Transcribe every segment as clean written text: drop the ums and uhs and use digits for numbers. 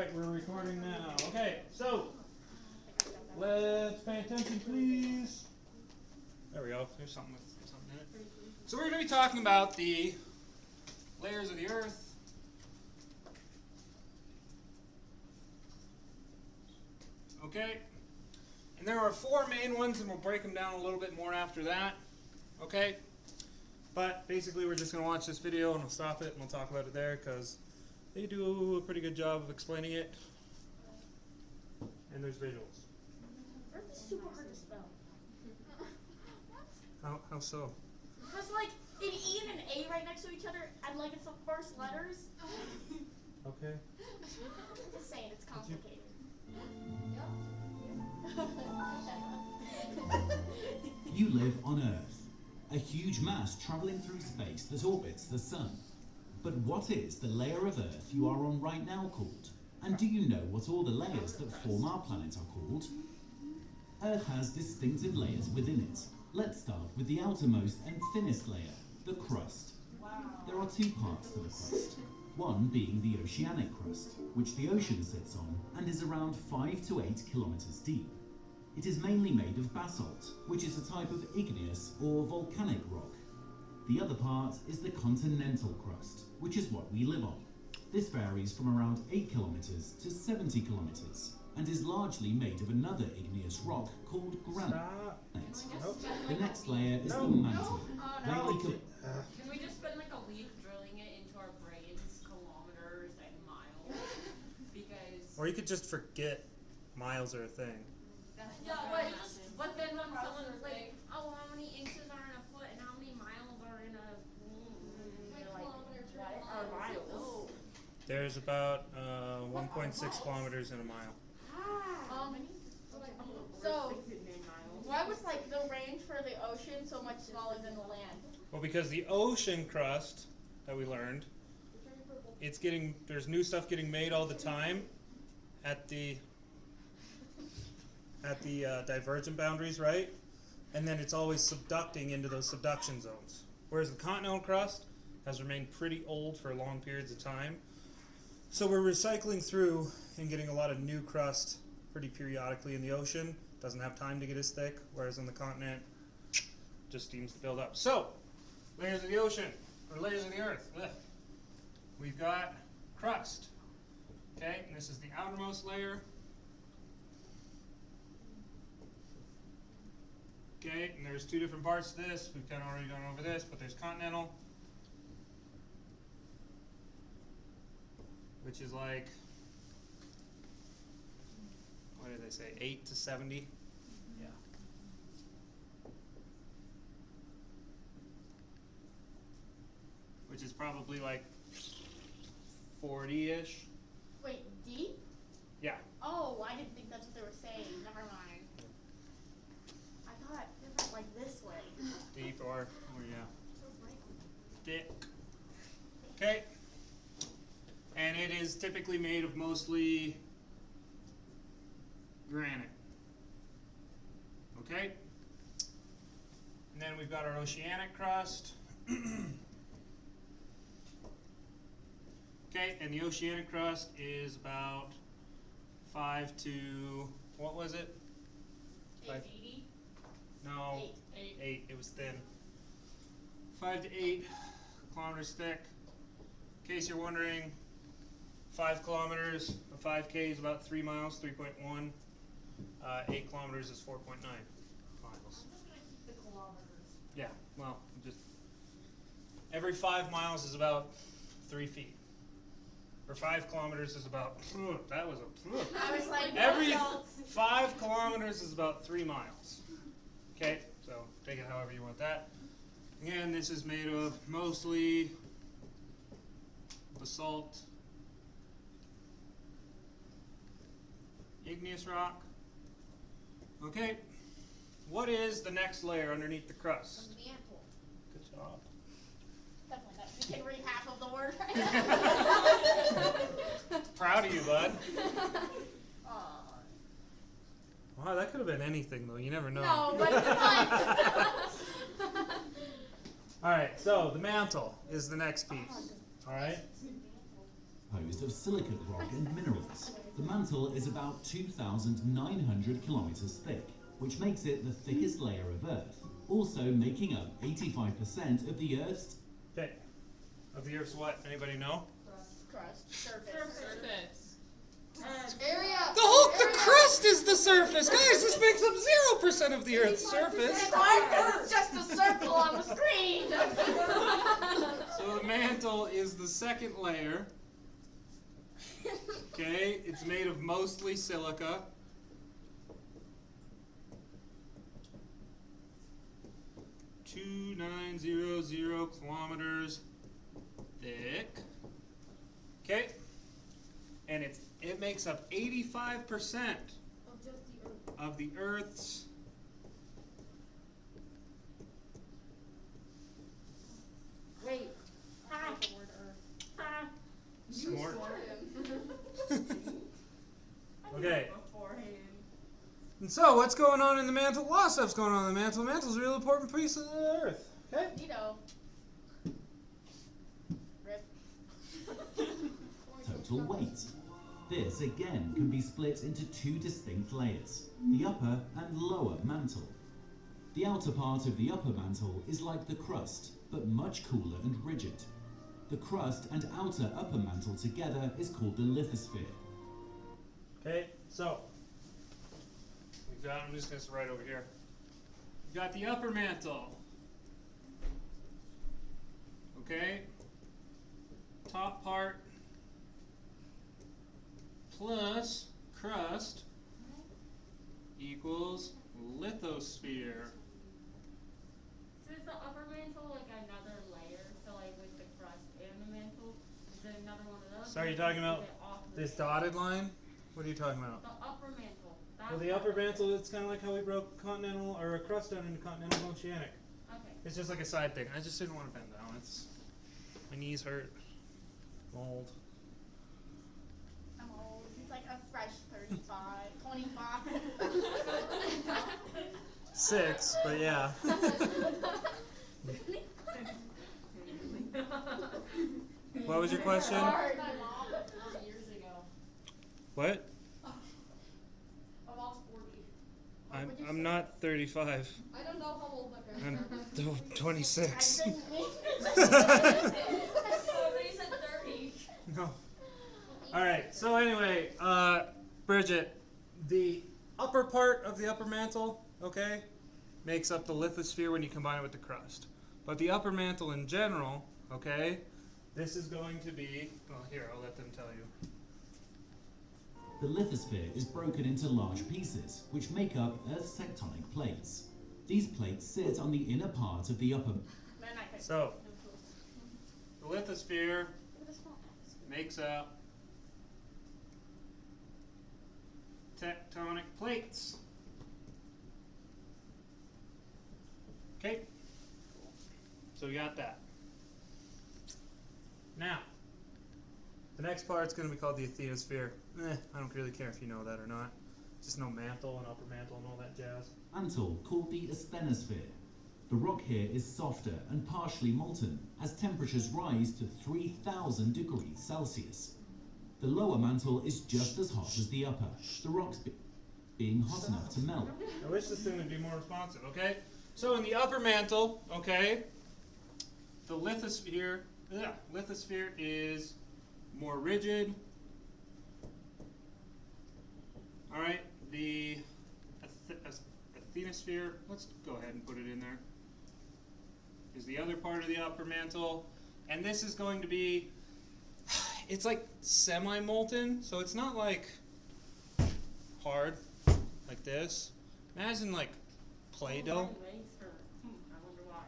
Alright, we're recording now. Okay, so let's pay attention, please. There we go. There's something in it. So we're going to be talking about the layers of the Earth. Okay, and there are four main ones, and we'll break them down a little bit more after that. Okay, but basically we're just going to watch this video and we'll stop it and we'll talk about it there because they do a pretty good job of explaining it. And there's visuals. Earth is super hard to spell. How so? Because like an E and an A right next to each other, and like it's the first letters. Okay. Just saying, it's complicated. You live on Earth, a huge mass travelling through space that orbits the Sun. But what is the layer of Earth you are on right now called? And do you know what all the layers that form our planet are called? Earth has distinctive layers within it. Let's start with the outermost and thinnest layer, the crust. There are two parts to the crust. One being the oceanic crust, which the ocean sits on and is around 5 to 8 kilometers deep. It is mainly made of basalt, which is a type of igneous or volcanic rock. The other part is the continental crust, which is what we live on. This varies from around 8 kilometers to 70 kilometers and is largely made of another igneous rock called granite. The next layer is the mantle. Can we just spend like a week drilling it into our brains, kilometers and miles? Because Or you could just forget miles are a thing. yeah, but then when someone's like, oh, how many inches are in a foot and how many miles are in a you're like, what are miles? There's about 1.6 kilometers in a mile. So why was like the range for the ocean so much smaller than the land? Well, because the ocean crust that we learned, there's new stuff getting made all the time at the divergent boundaries, right? And then it's always subducting into those subduction zones. Whereas the continental crust has remained pretty old for long periods of time. So we're recycling through and getting a lot of new crust pretty periodically in the ocean. Doesn't have time to get as thick, whereas on the continent, just seems to build up. So, layers of the ocean, or layers of the Earth. Ugh. We've got crust. Okay, and this is the outermost layer. Okay, and there's two different parts to this. We've kind of already gone over this, but there's continental, which is like, what did they say, 8 to 70? Yeah. Which is probably like 40-ish. Wait, D? Yeah. Oh, I didn't think that's what they were saying. Never mind. I thought it was like this way. Deep or yeah. Thick. Okay. And it is typically made of mostly granite. Okay? And then we've got our oceanic crust. Okay, and the oceanic crust is about 5 to, what was it? 880? No, 8. 8. It was thin. 5 to 8 kilometers thick. In case you're wondering, 5 kilometers, a 5K is about 3 miles, 3.1. 8 kilometers is 4.9 miles. I'm just going to keep the kilometers. Yeah, well, just every 5 miles is about 3 feet. Or 5 kilometers is about, that was a, I was like, every no. 5 kilometers is about 3 miles. Okay, so take it however you want that. Again, this is made of mostly basalt, igneous rock. Okay, what is the next layer underneath the crust? The mantle. Good job. Definitely not. You can read half of the word. Proud of you, bud. Aw. Wow, that could have been anything, though. You never know. No, but come on. All right, so the mantle is the next piece. All right. composed of silicate rock and minerals. The mantle is about 2,900 kilometers thick, which makes it the thickest layer of Earth, also making up 85% of the Earth's. Okay. Of the Earth's what? Anybody know? Crust. Surface. Surface. Area. The crust is the surface! Guys, this makes up 0% of the Earth's surface! It's just a circle on the screen. So the mantle is the second layer. Okay, it's made of mostly silica. Two 900 kilometers thick. Okay, and it makes up 85% of the Earth's Wait. Ah. Ah. smart. Okay. And so, what's going on in the mantle? A lot of stuff's going on in the mantle. The mantle's a really important piece of the Earth. Okay? Neato. Rip. Total weight. This again can be split into two distinct layers, the upper and lower mantle. The outer part of the upper mantle is like the crust, but much cooler and rigid. The crust and outer upper mantle together is called the lithosphere. Okay, so we've got, I'm just going to write over here. We've got the upper mantle. Okay? Top part plus crust equals lithosphere. So is the upper mantle like another layer? So like with the crust and the mantle? Is it another one of those? So are you Or talking is about it off the this same? dotted line? What are you talking about? The upper mantle. That's Well, the upper mantle, it's kind of like how we broke continental, or a crust down into continental and oceanic. Okay. It's just like a side thing. I just didn't want to bend down. My knees hurt. I'm old. I'm old. He's like a fresh 25. 6, but yeah. What was your question? Hard. My mom years ago. What? My mom's 40. I'm not 35. I don't know how old my parents I'm are. 26. I couldn't So they said 30. No. All right. So anyway, Bridget, the upper part of the upper mantle, okay, makes up the lithosphere when you combine it with the crust. But the upper mantle in general, okay, this is going to be. Well, here I'll let them tell you. The lithosphere is broken into large pieces, which make up Earth's tectonic plates. These plates sit on the inner part of the upper. Man, I could. So the lithosphere makes up tectonic plates. Okay, so we got that. Now, the next part's going to be called the asthenosphere. I don't really care if you know that or not. Just know mantle and upper mantle and all that jazz. Mantle, called the asthenosphere. The rock here is softer and partially molten as temperatures rise to 3,000 degrees Celsius. The lower mantle is just as hot as the upper, the rocks being hot enough to melt. I wish this thing would be more responsive, okay? So in the upper mantle, okay, the lithosphere is more rigid. All right, the asthenosphere, let's go ahead and put it in there, is the other part of the upper mantle. And this is going to be, it's like semi-molten, so it's not like hard like this. Imagine like Play-Doh. My legs hurt. I wonder why.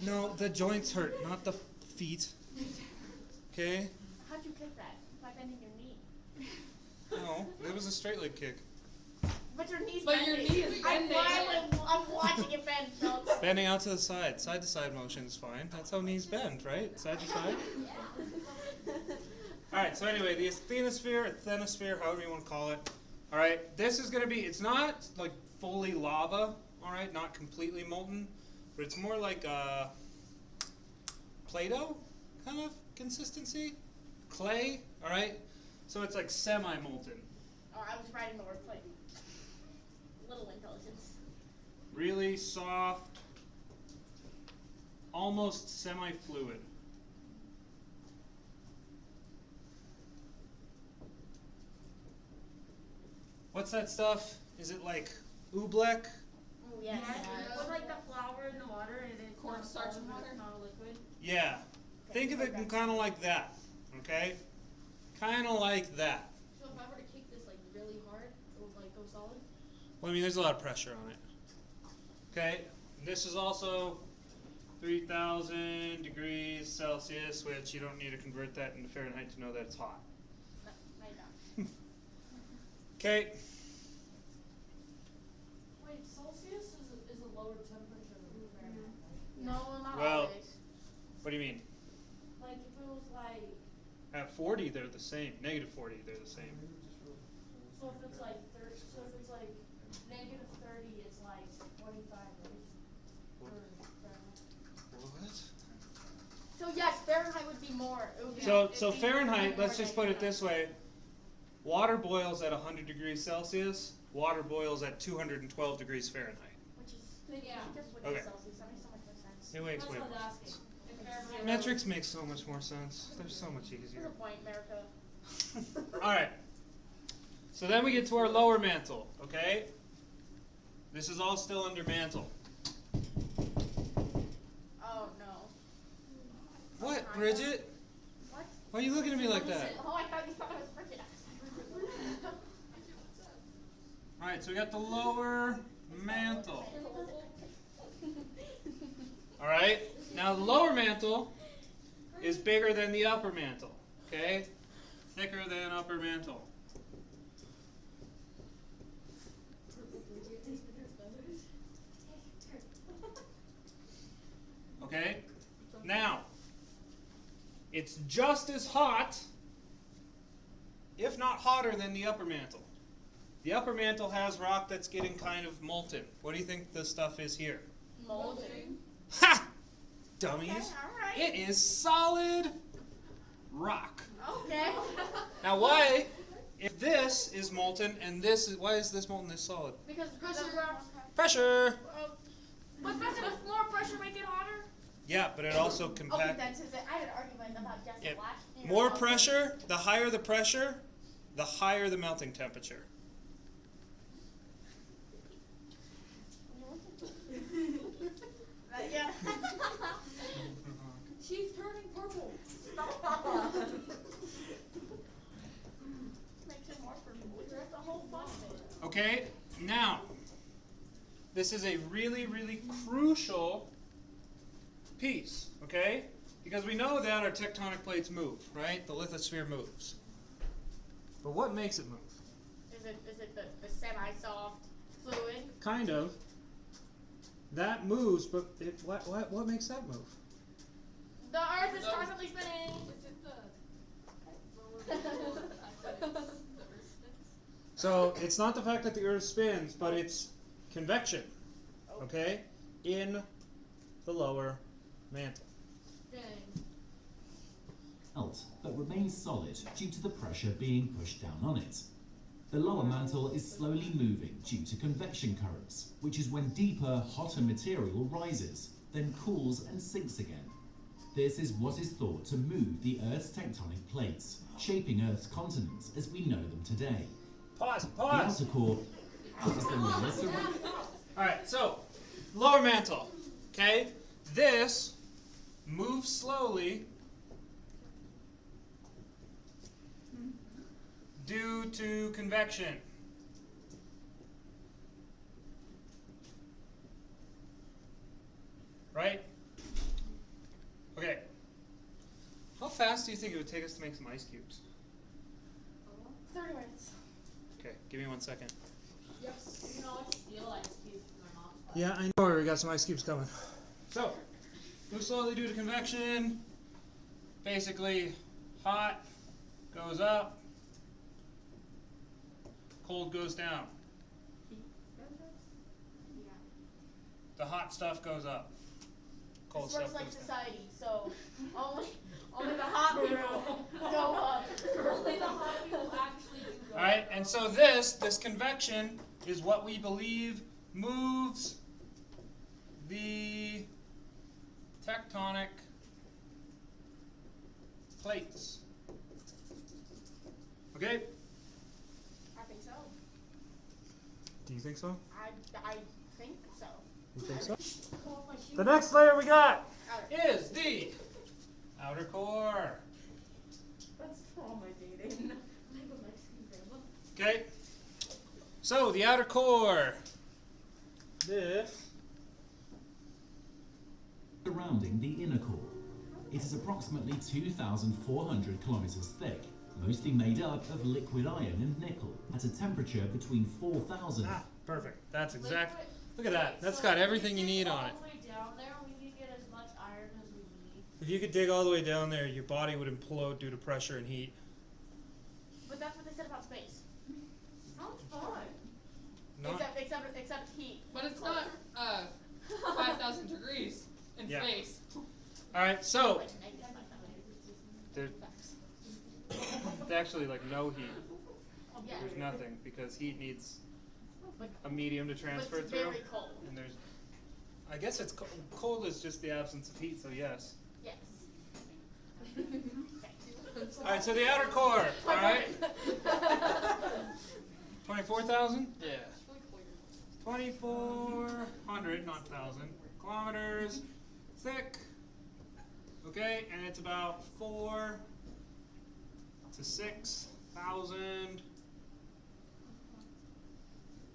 No, the joints hurt, not the feet. Okay? How'd you kick that? By bending your knee. No, it was a straight leg kick. But your knee's But your bending. knee is bending. I'm watching it bend, folks. Bending out to the side. Side to side motion is fine. That's how knees bend, right? Side to side. Alright, so anyway, the asthenosphere, however you want to call it. Alright, this is going to be, it's not like fully lava, alright, not completely molten, but it's more like Play-Doh kind of consistency. Clay, All right, so it's like semi-molten. Oh, I was writing the word plate. Little intelligence. Really soft, almost semi-fluid. What's that stuff? Is it like oobleck? Oh, yes. Yeah, put like the flour in the water and it's Cornstarch not and solid, water? it's not liquid. Yeah. Think of it kind of like that, okay? Kind of like that. So if I were to kick this like really hard, it would like go solid? Well, I mean, there's a lot of pressure on it. Okay, this is also 3,000 degrees Celsius, which you don't need to convert that into Fahrenheit to know that it's hot. No, you don't. Okay, Wait, Celsius is a lower temperature than Fahrenheit. No, not Well- always. what do you mean? Like if it was like, At 40, they're the same. Negative 40, they're the same. So if it's like negative 30, it's like 25, right? For Fahrenheit. What? So yes, Fahrenheit would be more. It would be, So it'd be Fahrenheit, more let's just than put it this way. Water boils at 100 degrees Celsius. Water boils at 212 degrees Fahrenheit. Which is Yeah. just switch Okay. to Celsius. That makes so much more sense. It makes That's way what more I was sense. asking. If Fahrenheit Metrics make so much more sense. They're so much What's easier. the point, America? Alright. So then we get to our lower mantle, okay? This is all still under mantle. Oh no. What, Bridget? What? Why are you looking at me like that? Oh, I thought you thought it was Bridget. Alright, so we got the lower mantle. Alright? Now the lower mantle is bigger than the upper mantle, okay? Thicker than upper mantle. Okay? Now, it's just as hot, if not hotter, than the upper mantle. The upper mantle has rock that's getting kind of molten. What do you think the stuff is here? Molding. Ha! Okay, Dummies. alright. It is solid rock. Okay. Now why, if this is molten and this is, why is this molten, this solid? Because Pressure. Pressure! but does more pressure make it hotter? Yeah, but it also Okay, compact. then since I had an argument about just Yeah. the last year. More pressure, the higher the pressure, the higher the melting temperature. Yeah. She's turning purple. Makes it more purple. That's the whole fun of it. Okay, now, this is a really, really crucial piece, okay? Because we know that our tectonic plates move, right? The lithosphere moves. But what makes it move? Is it the semi-soft fluid? Kind of. That moves, but what makes that move? The Earth is constantly spinning. Is it the lower the So it's not the fact that the Earth spins, but it's convection, okay? In the lower mantle. Dang. Melt, but remains solid due to the pressure being pushed down on it. The lower mantle is slowly moving due to convection currents, which is when deeper, hotter material rises, then cools and sinks again. This is what is thought to move the Earth's tectonic plates, shaping Earth's continents as we know them today. Pause, The pause! outer core is the lower surrounding. Alright, so, lower mantle, okay? This moves slowly due to convection. Right? Okay. How fast do you think it would take us to make some ice cubes? 30 minutes. Okay, give me 1 second. Yes. You know, I steal ice cubes from my mom's house. Yeah, I know we got some ice cubes coming. So, move slowly due to convection. Basically, hot goes up, cold goes down. The hot stuff goes up. Cold This stuff works like goes down. society, so only Only the hot people go up. Only the hot people actually do go. Alright, and so this convection is what we believe moves the tectonic plates. Okay? I think so. Do you think so? I think so. You think so? Pull off my shoe. The next layer we got Outer. is the outer core. That's traumatizing. Like a Mexican grandma. Okay? So, the outer core. This. Surrounding the inner core. It is approximately 2,400 kilometers thick, mostly made up of liquid iron and nickel at a temperature between 4,000. Ah, perfect. That's exact. Look at that. That's got everything you need on it. All the way down there, we can get as much iron as we need. If you could dig all the way down there, your body would implode due to pressure and heat. But that's what they said about space. Sounds fun. Not, Except heat. But it's not 5,000 degrees in Yeah. space. Alright, so Like negative 5,000. there's Facts. actually like no heat. Yeah. There's nothing because heat needs But, a medium to but transfer it's through. very cold. And there's, I guess it's cold is just the absence of heat, so yes. Yes. Alright, so the outer core, alright? 24,000? Yeah. 2,400, not 1,000, kilometers thick. Okay, and it's about 4 to 6,000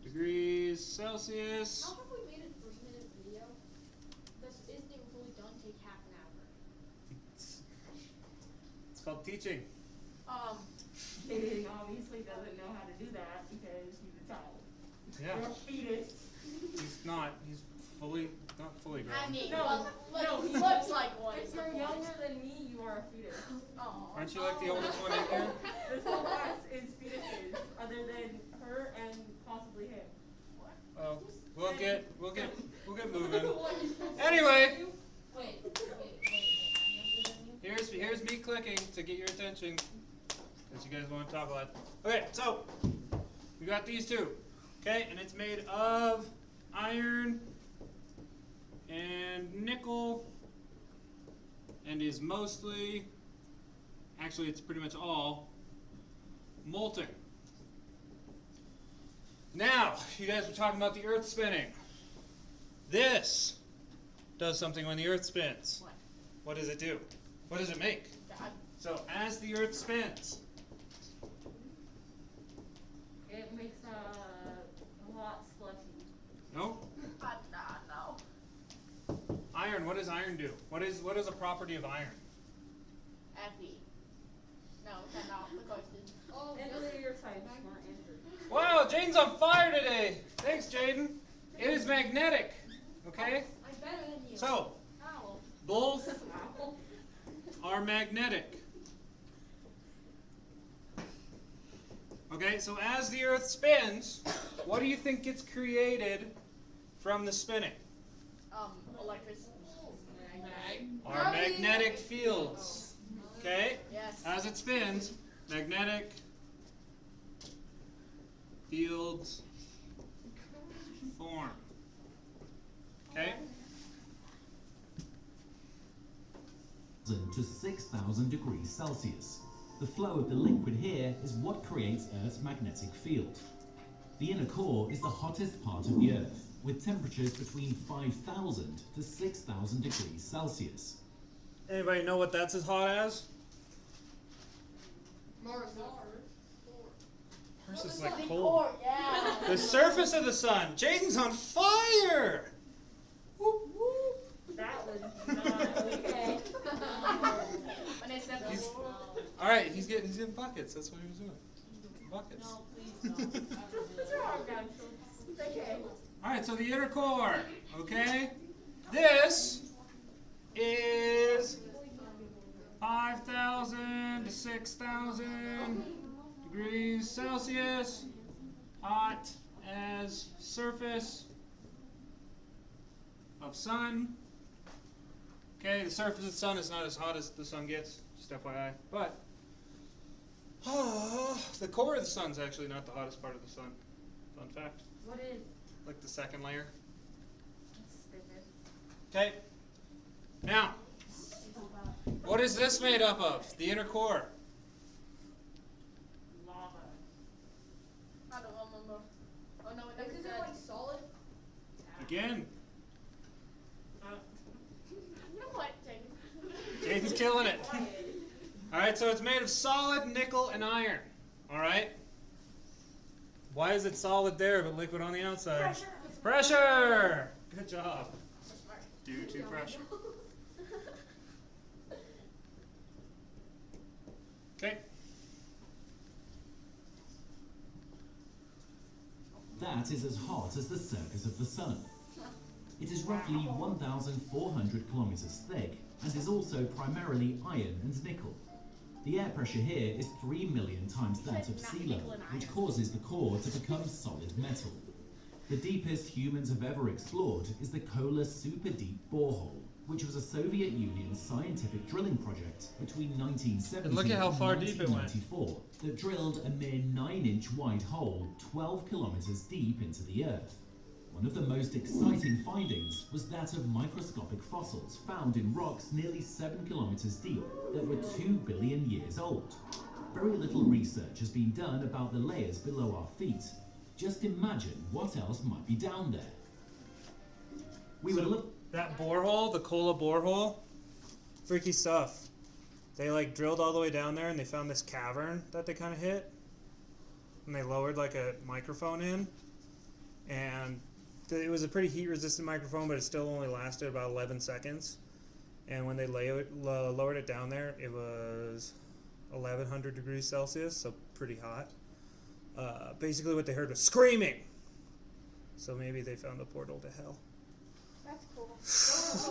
degrees Celsius. How come we made a 3-minute video? This isn't even fully done, take half an hour. It's called teaching. Jaden obviously doesn't know how to do that because he's a child. Yeah. You're a fetus. He's not. He's not fully grown. I mean, No, well, no, he looks like one. If you're younger than me, you are a fetus. Aw. Aren't you like the oldest one in here? This whole class is fetuses, other than her and possibly him. Well, we'll get moving. Anyway, Wait. here's me clicking to get your attention, because you guys want to talk a lot. Okay, so we got these two. Okay, and it's made of iron and nickel, and is mostly, actually, it's pretty much all molten. Now, you guys were talking about the Earth spinning. This does something when the Earth spins. What? What does it do? What does it make? God. So, as the Earth spins, It makes a lot slushy. no? No. Iron, what does iron do? What is a property of iron? Fe. No, that's not the question. Oh, And this- those are your science smart answers. Wow, Jaden's on fire today! Thanks, Jaden. It is magnetic. Okay? I'm better than you. So, Ow. both Wow. are magnetic. Okay, so as the Earth spins, what do you think gets created from the spinning? Electricity. Our magnetic fields. Okay? Yes. As it spins, magnetic fields form. Okay? To 6,000 degrees Celsius. The flow of the liquid here is what creates Earth's magnetic field. The inner core is the hottest part of the Earth, with temperatures between 5,000 to 6,000 degrees Celsius. Anybody know what that's as hot as? Mars. Mars is like cold. Yeah. The surface of the sun. Jaden's on fire! Whoop, whoop. That was not okay. When they said He's- Alright, he's getting buckets. That's what he was doing. Buckets. No, please don't. What's wrong, guys? It's okay. Alright, so the inner core. Okay? This is 5,000 to 6,000 degrees Celsius. Hot as surface of sun. Okay, the surface of the sun is not as hot as the sun gets. Just FYI. But the core of the sun's actually not the hottest part of the sun. Fun fact. What is? Like the second layer. That's stupid. Okay. Now, what is this made up of? The inner core. Lava. I don't remember. Oh no, it never Is it said. like solid? Again, You know what, Jaden? Jaden's killing it. Alright, so it's made of solid nickel and iron. Alright? Why is it solid there but liquid on the outside? Pressure. Pressure! Good job. So smart. Due to pressure. Okay. That is as hot as the surface of the sun. It is roughly 1,400 kilometers thick and is also primarily iron and nickel. The air pressure here is 3 million times that of sea level, which causes the core to become solid metal. The deepest humans have ever explored is the Kola Super Deep Borehole, which was a Soviet Union scientific drilling project between 1970 And look at how far deep it went. 1994 that drilled a mere 9-inch wide hole 12 kilometers deep into the earth. One of the most exciting findings was that of microscopic fossils found in rocks nearly 7 kilometers deep that were 2 billion years old. Very little research has been done about the layers below our feet. Just imagine what else might be down there. We would look. That borehole, the Kola borehole, freaky stuff. They like drilled all the way down there and they found this cavern that they kind of hit. And they lowered like a microphone in. And it was a pretty heat resistant microphone, but it still only lasted about 11 seconds. And when they lowered it down there, it was 1100 degrees Celsius, so pretty hot. Basically what they heard was screaming. So maybe they found a portal to hell. That's cool. That's